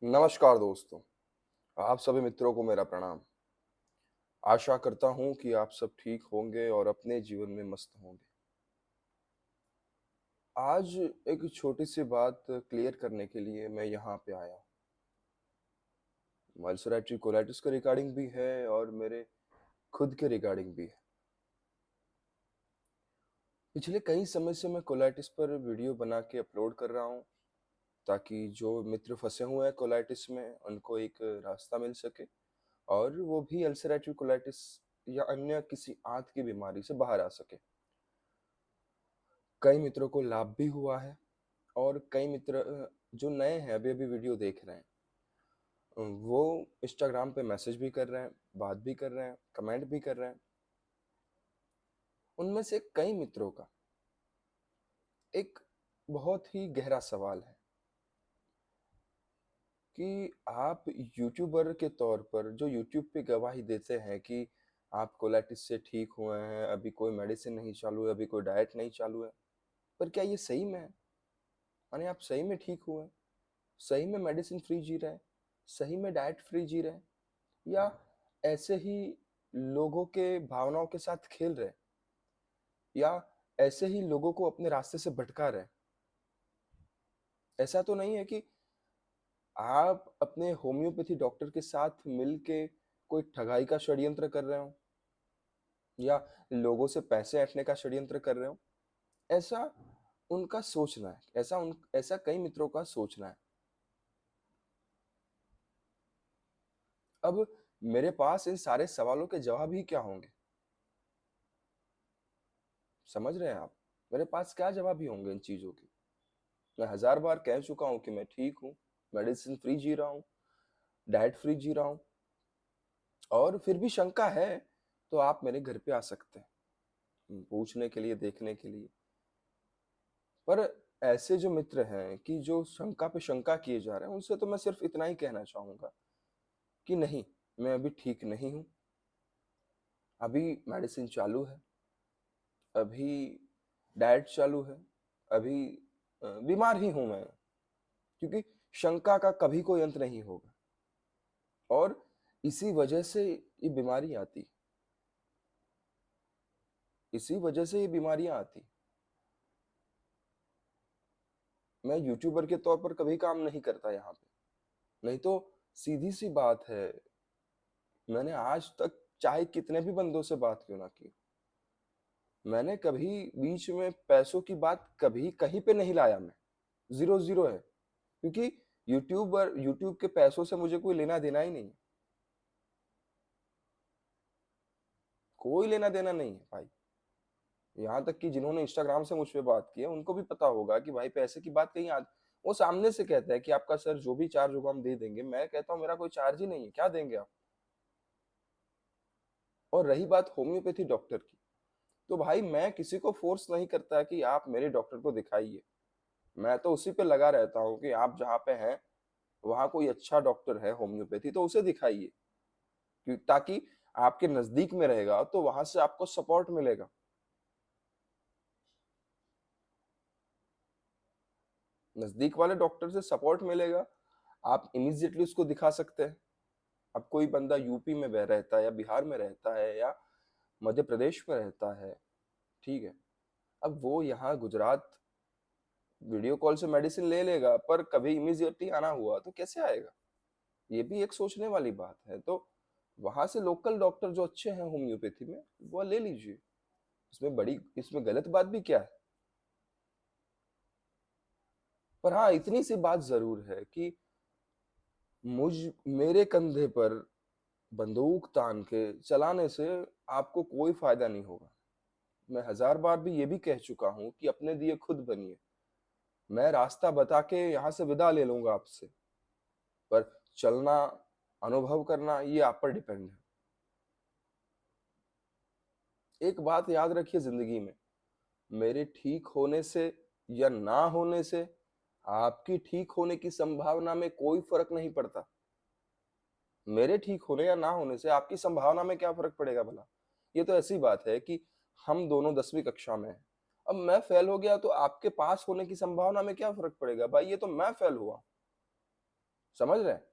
नमस्कार दोस्तों, आप सभी मित्रों को मेरा प्रणाम। आशा करता हूँ कि आप सब ठीक होंगे और अपने जीवन में मस्त होंगे। आज एक छोटी-सी बात क्लियर करने के लिए मैं यहाँ पे आया हूँ। अल्सरेटिव कोलाइटिस के रिगार्डिंग भी है और मेरे खुद के रिगार्डिंग भी है। पिछले कई समय से मैं कोलाइटिस पर वीडियो बना के अपलोड कर रहा हूँ, ताकि जो मित्र फँसे हुए हैं कोलाइटिस में, उनको एक रास्ता मिल सके और वो भी अल्सरेटिव कोलाइटिस या अन्य किसी आंत की बीमारी से बाहर आ सके। कई मित्रों को लाभ भी हुआ है और कई मित्र जो नए हैं अभी-अभी वीडियो देख रहे हैं, वो इंस्टाग्राम पे मैसेज भी कर रहे हैं, बात भी कर रहे हैं, कमेंट भी कर रहे हैं। उनमें से कई मित्रों का एक बहुत ही गहरा सवाल है कि आप यूट्यूबर के तौर पर जो यूट्यूब पे गवाही देते हैं कि आप कोलाइटिस से ठीक हुए हैं, अभी कोई मेडिसिन नहीं चालू है, अभी कोई डाइट नहीं चालू है, पर क्या ये सही में है? यानी आप सही में ठीक हुए हैं? सही में मेडिसिन फ्री जी रहे हैं? सही में डाइट फ्री जी रहे हैं? या ऐसे ही लोगों के भावनाओं के साथ खेल रहे हैं? या ऐसे ही लोगों को अपने रास्ते से भटका रहे हैं? ऐसा तो नहीं है कि आप अपने होम्योपैथी डॉक्टर के साथ मिलके कोई ठगाई का षड्यंत्र कर रहे हो या लोगों से पैसे ऐंठने का षड्यंत्र कर रहे हो? ऐसा उनका सोचना है। ऐसा कई मित्रों का सोचना है। अब मेरे पास इन सारे सवालों के जवाब ही क्या होंगे? समझ रहे हैं आप? मेरे पास क्या जवाब ही होंगे इन चीज़ों के? मैं हज़ार बार कह चुका हूँ कि मैं ठीक हूँ, मेडिसिन फ्री जी रहा हूँ, डाइट फ्री जी रहा हूँ और फिर भी शंका है, तो आप मेरे घर पे आ सकते हैं, पूछने के लिए, देखने के लिए। पर ऐसे जो मित्र हैं कि जो शंका पे शंका किए जा रहे हैं, उनसे तो मैं सिर्फ़ इतना ही कहना चाहूँगा कि नहीं, मैं अभी ठीक नहीं हूँ, अभी मेडिसिन चालू है, अभी डाइट चालू है, अभी बीमार ही हूँ मैं, क्योंकि शंका का कभी कोई अंत नहीं होगा और इसी वजह से ये बीमारी आती, इसी वजह से ये बीमारियाँ आती। मैं यूट्यूबर के तौर पर कभी काम नहीं करता यहाँ पे, नहीं तो सीधी-सी बात है, मैंने आज तक चाहे कितने भी बंदों से बात क्यों ना की, मैंने कभी बीच में पैसों की बात कभी कहीं पे नहीं लाया मैं, 0-0 है, क्योंकि यूट्यूब के पैसों से मुझे कोई लेना-देना ही नहीं है, कोई लेना-देना नहीं है भाई। यहाँ तक कि जिन्होंने इंस्टाग्राम से मुझ पे बात की है, उनको भी पता होगा कि भाई पैसे की बात कहीं आ वो सामने से कहता है कि आपका सर जो भी चार्ज होगा हम दे देंगे। मैं कहता हूँ मेरा कोई चार्ज ही नहीं है, क्या देंगे आप? और रही बात होम्योपैथी डॉक्टर की, तो भाई मैं किसी को फ़ोर्स नहीं करता कि आप मेरे डॉक्टर को दिखाइए। मैं तो उसी पे लगा रहता हूँ कि आप जहाँ पे हैं, वहाँ कोई अच्छा डॉक्टर है होम्योपैथी तो उसे दिखाइए, कि ताकि आपके नज़दीक में रहेगा तो वहाँ से आपको सपोर्ट मिलेगा। नज़दीक वाले डॉक्टर से सपोर्ट मिलेगा, आप इमीडिएटली उसको दिखा सकते हैं। अब कोई बंदा यूपी में रहता है या बिहार में रहता है या मध्य प्रदेश में रहता है, ठीक है? अब वो यहाँ गुजरात वीडियो कॉल से मेडिसिन ले लेगा, पर कभी इमीडिएटली आना हुआ तो कैसे आएगा? ये भी एक सोचने वाली बात है। तो वहाँ से लोकल डॉक्टर जो अच्छे हैं होम्योपैथी में, वो ले लीजिए। इसमें गलत बात भी क्या है? पर हाँ, इतनी सी बात ज़रूर है कि मेरे कंधे पर बंदूक तान के चलाने से आपको कोई फ़ायदा नहीं होगा। मैं हज़ार बार भी ये भी कह चुका हूँ कि अपने दिए खुद बनिए। मैं रास्ता बता के यहाँ से विदा ले लूँगा आपसे, पर चलना, अनुभव करना ये आप पर डिपेंड है। एक बात याद रखिए ज़िंदगी में, मेरे ठीक होने से या ना होने से आपकी ठीक होने की संभावना में कोई फ़र्क नहीं पड़ता। मेरे ठीक होने या ना होने से आपकी संभावना में क्या फ़र्क पड़ेगा भला? ये तो ऐसी बात है कि हम दोनों 10वीं कक्षा में हैं। अब मैं फ़ेल हो गया तो आपके पास होने की संभावना में क्या फ़र्क पड़ेगा? भाई ये तो मैं फ़ेल हुआ। समझ रहे हैं?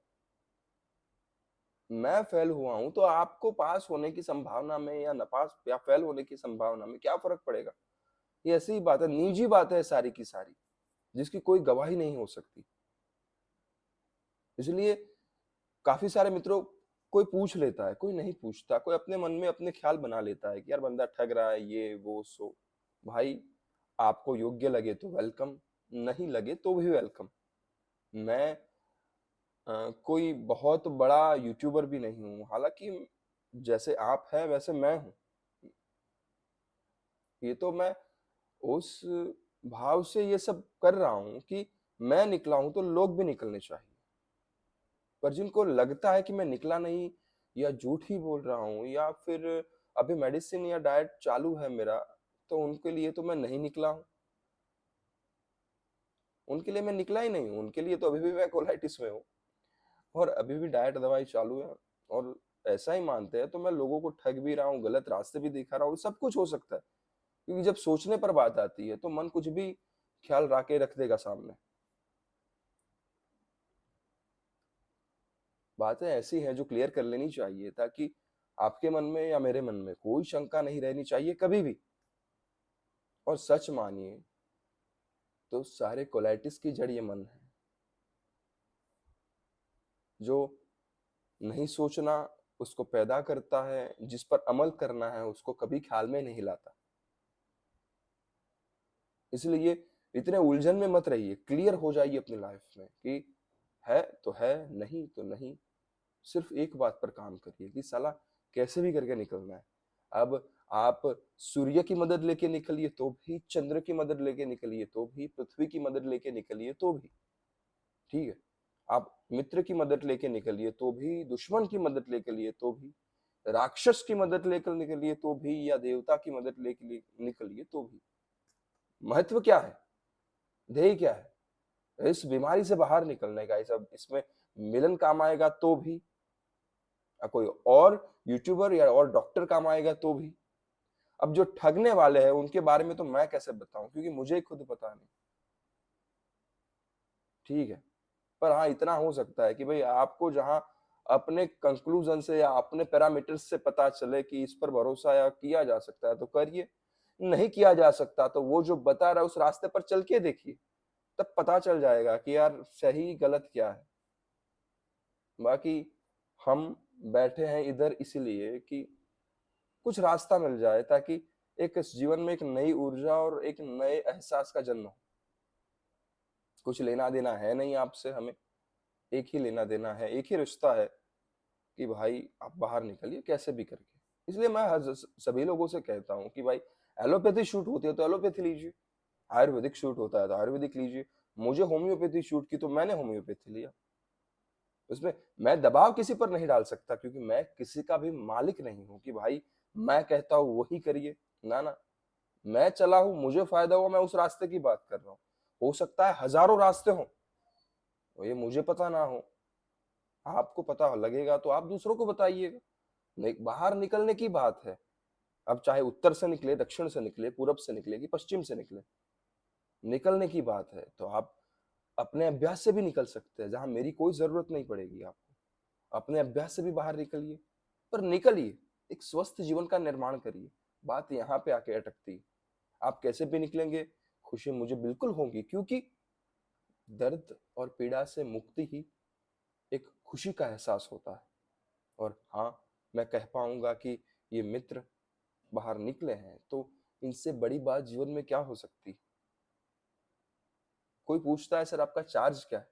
मैं फेल हुआ हूँ तो आपको पास होने की संभावना में या नापास या फेल होने की संभावना में क्या फ़र्क पड़ेगा? ये ऐसी ही बात है, निजी बात है सारी की सारी, जिसकी कोई गवाही नहीं हो सकती। इसलिए काफ़ी सारे मित्रों, कोई पूछ लेता है, कोई नहीं पूछता, कोई अपने मन में अपने ख्याल बना लेता है कि यार बंदा ठग रहा है, ये, वो, सो। भाई, आपको योग्य लगे तो वेलकम, नहीं लगे तो भी वेलकम। मैं कोई बहुत बड़ा यूट्यूबर भी नहीं हूँ, हालाँकि जैसे आप हैं वैसे मैं हूँ। ये तो मैं उस भाव से ये सब कर रहा हूँ कि मैं निकला हूँ तो लोग भी निकलने चाहिए। पर जिनको लगता है कि मैं निकला नहीं या झूठ ही बोल रहा हूँ या फिर अभी मेडिसिन या डाइट चालू है मेरा, तो उनके लिए तो मैं नहीं निकला हूँ। उनके लिए मैं निकला ही नहीं हूँ, उनके लिए तो अभी भी मैं कोलाइटिस में हूँ और अभी भी डाइट दवाई चालू है और ऐसा ही मानते हैं तो मैं लोगों को ठग भी रहा हूँ, गलत रास्ते भी दिखा रहा हूँ, सब कुछ हो सकता है। क्योंकि जब सोचने पर बात आती है तो मन कुछ भी ख्याल ला के रख देगा सामने। बातें ऐसी हैं जो क्लियर कर लेनी चाहिए ताकि आपके मन में या मेरे मन में कोई शंका नहीं रहनी चाहिए कभी भी। और सच मानिए तो सारे कोलाइटिस की जड़ ये मन है, जो नहीं सोचना उसको पैदा करता है, जिस पर अमल करना है उसको कभी ख्याल में नहीं लाता। इसलिए इतने उलझन में मत रहिए, क्लियर हो जाइए अपनी लाइफ में कि है तो है, नहीं तो नहीं। सिर्फ एक बात पर काम करिए कि साला कैसे भी करके निकलना है। अब आप सूर्य की मदद लेके निकलिए तो भी, चंद्र की मदद लेके निकलिए तो भी, पृथ्वी की मदद लेके निकलिए तो भी, ठीक है? आप मित्र की मदद लेके निकलिए तो भी, दुश्मन की मदद लेके लिए तो भी, राक्षस की मदद लेकर निकलिए तो भी या देवता की मदद लेके निकलिए तो भी। महत्व क्या है? ध्येय क्या है? इस बीमारी से बाहर निकलने का। इस अब इसमें मिलन काम आएगा तो भी, कोई और यूट्यूबर या और डॉक्टर काम आएगा तो भी। अब जो ठगने वाले हैं उनके बारे में तो मैं कैसे बताऊं, क्योंकि मुझे खुद पता नहीं। ठीक है, पर हाँ इतना हो सकता है कि भाई आपको जहां अपने कंक्लूजन से या अपने पैरामीटर्स से पता चले कि इस पर भरोसा या किया जा सकता है तो करिए, नहीं किया जा सकता तो वो जो बता रहा है उस रास्ते पर चल के देखिए, तब पता चल जाएगा कि यार सही गलत क्या है। बाकी हम बैठे हैं इधर इसलिए कि कुछ रास्ता मिल जाए ताकि एक इस जीवन में एक नई ऊर्जा और एक नए एहसास का जन्म हो। कुछ लेना देना है नहीं आपसे हमें, एक ही लेना देना है, एक ही रिश्ता है कि भाई आप बाहर निकलिए कैसे भी करके। इसलिए मैं सभी लोगों से कहता हूँ कि भाई एलोपैथी शूट होती है तो एलोपैथी लीजिए, आयुर्वेदिक शूट होता है तो आयुर्वेदिक लीजिए। मुझे होम्योपैथी शूट की तो मैंने होम्योपैथी लिया। उसमें मैं दबाव किसी पर नहीं डाल सकता क्योंकि मैं किसी का भी मालिक नहीं हूँ कि भाई मैं कहता हूँ वही करिए। ना ना, मैं चला हूँ, मुझे फायदा हुआ, मैं उस रास्ते की बात कर रहा हूँ। हो सकता है हजारों रास्ते हों, और ये मुझे पता ना हो, आपको पता लगेगा तो आप दूसरों को बताइएगा। नहीं, बाहर निकलने की बात है। अब चाहे उत्तर से निकले, दक्षिण से निकले, पूरब से निकले कि पश्चिम से निकले, निकलने की बात है तो आप अपने अभ्यास से भी निकल सकते हैं, जहां मेरी कोई जरूरत नहीं पड़ेगी आपको। अपने अभ्यास से भी बाहर निकलिए, पर निकलिए, एक स्वस्थ जीवन का निर्माण करिए। बात यहाँ पे आके अटकती है। आप कैसे भी निकलेंगे, खुशी मुझे बिल्कुल होगी, क्योंकि दर्द और पीड़ा से मुक्ति ही एक खुशी का एहसास होता है। और हाँ, मैं कह पाऊंगा कि ये मित्र बाहर निकले हैं तो इनसे बड़ी बात जीवन में क्या हो सकती। कोई पूछता है सर आपका चार्ज क्या है,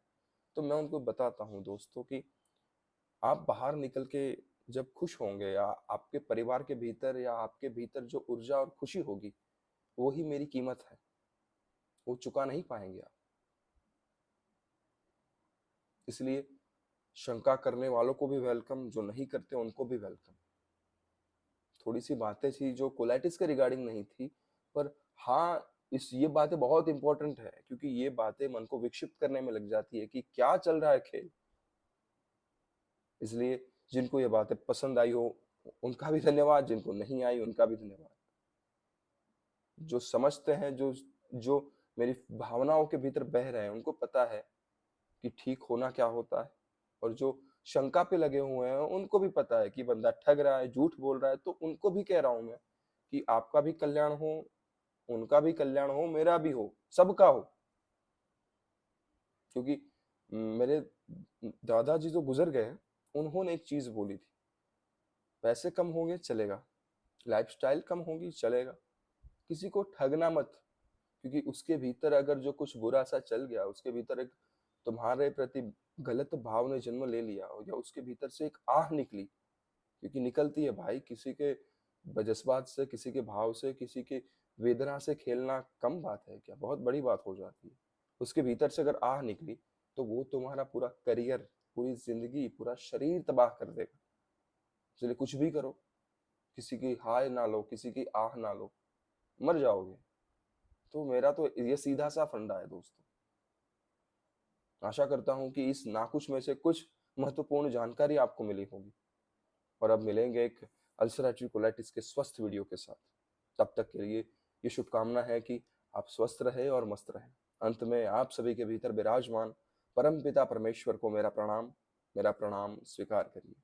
तो मैं उनको बताता हूँ दोस्तों कि आप बाहर निकल के जब खुश होंगे या आपके परिवार के भीतर या आपके भीतर जो ऊर्जा और खुशी होगी, वो ही मेरी कीमत है, वो चुका नहीं पाएंगे आप। इसलिए शंका करने वालों को भी वेलकम, जो नहीं करते उनको भी वेलकम। थोड़ी सी बातें थी जो कोलाइटिस के रिगार्डिंग नहीं थी, पर हाँ इस ये बातें बहुत इंपॉर्टेंट है क्योंकि ये बातें मन को विक्षिप्त करने में लग जाती है कि क्या चल रहा है खेल। इसलिए जिनको ये बातें पसंद आई हो उनका भी धन्यवाद, जिनको नहीं आई उनका भी धन्यवाद। जो समझते हैं, जो जो मेरी भावनाओं के भीतर बह रहे हैं, उनको पता है कि ठीक होना क्या होता है, और जो शंका पे लगे हुए हैं उनको भी पता है कि बंदा ठग रहा है, झूठ बोल रहा है, तो उनको भी कह रहा हूँ मैं कि आपका भी कल्याण हो, उनका भी कल्याण हो, मेरा भी हो, सबका हो। क्योंकि मेरे दादाजी जो गुजर गए हैं, उन्होंने एक चीज बोली थी, पैसे कम होंगे चलेगा, लाइफस्टाइल कम होगी चलेगा, किसी को ठगना मत। क्योंकि उसके भीतर अगर जो कुछ बुरा सा चल गया, उसके भीतर एक तुम्हारे प्रति गलत भाव ने जन्म ले लिया, या उसके भीतर से एक आह निकली, क्योंकि निकलती है भाई, किसी के जज्बात से, किसी के भाव से, किसी के वेदना से खेलना कम बात है क्या, बहुत बड़ी बात हो जाती है। उसके भीतर से अगर आह निकली, तो वो तुम्हारा पूरा करियर, पूरी जिंदगी, पूरा शरीर तबाह कर देगा। इसलिए कुछ भी करो, किसी की हाय ना लो, किसी की आह ना लो, मर जाओगे। तो मेरा तो ये सीधा सा फंडा है दोस्तों। आशा करता हूँ कि इस नाकुछ में से कुछ महत्वपूर्ण जानकारी आपको मिली होगी। और अब मिलेंगे एक अल्सरेटिव कोलाइटिस के स्वस्थ वीडियो के साथ। तब तक के लिए ये शुभकामना है कि आप स्वस्थ रहे और मस्त रहें। अंत में आप सभी के भीतर विराजमान परम पिता परमेश्वर को मेरा प्रणाम स्वीकार करिए।